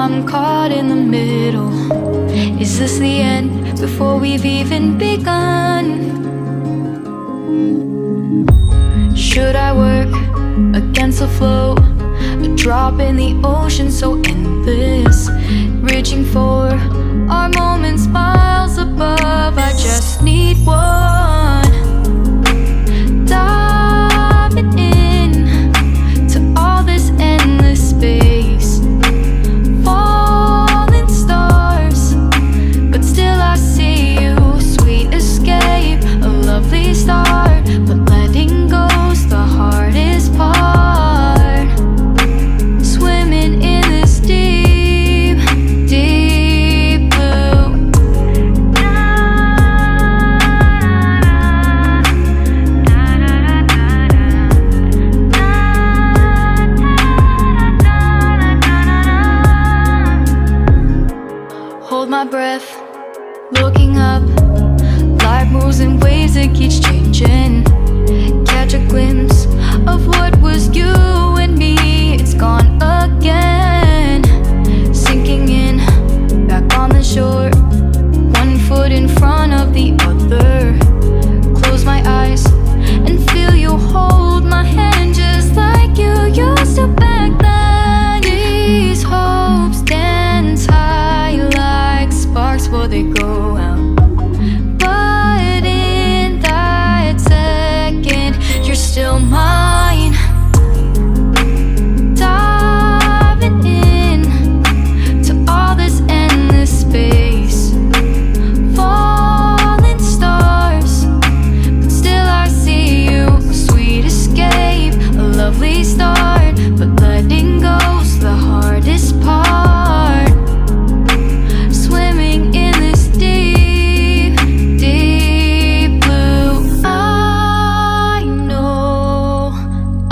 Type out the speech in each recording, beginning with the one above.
I'm caught in the middle. Is this the end before we've even begun? Should I work against the flow? A drop in the ocean so endless, reaching for our moments miles above. I just need one, diving in to all this endless space, falling stars, but still I see you. Sweet escape, a lovely start, but letting go's the hardest part. Swimming in this deep, deep blue. Hold my breath, looking up. Life moves in waves, it keeps changing. Catch a glimpse of what was you and me. It's gone again, sinking in, back on the shore. One foot in front of the other. Close my eyes and feel you hold my hand just like you used to back then. These hopes dance high like sparks before they go out. But in that second, you're still mine. Diving in to all this endless space, falling stars, but still I see you. Sweet escape, a lovely start, but letting go's the hardest part. Swimming in this deep, deep blue. I know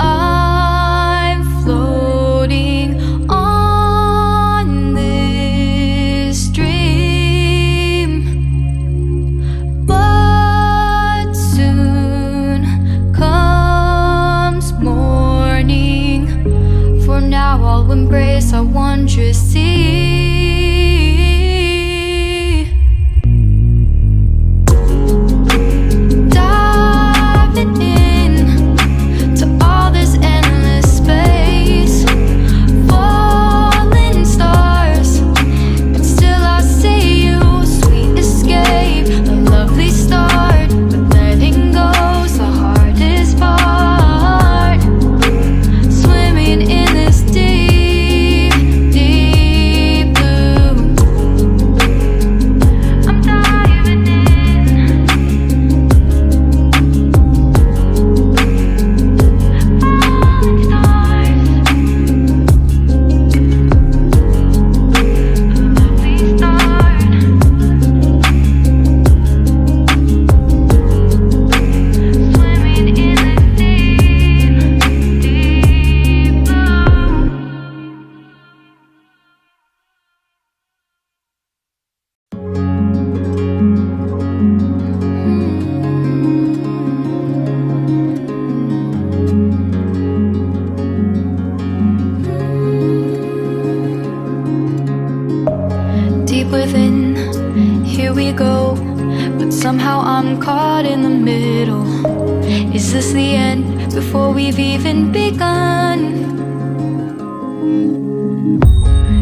I'm floating on this dream, but soon comes morning. For now I'll embrace our wondrous sea. Diving in to all this endless space, falling stars, but still I see you. Sweet escape, a lovely start, but letting go's the hardest part. Swimming in this deep, deep blue. I'm diving in. Falling stars, lovely start. Swimming in this deep, deep blue. Deep within, here we go, but somehow I'm caught in the middle. Is this the end before we've even begun?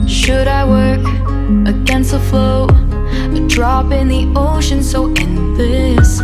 Should I work against the flow? A drop in the ocean so endless,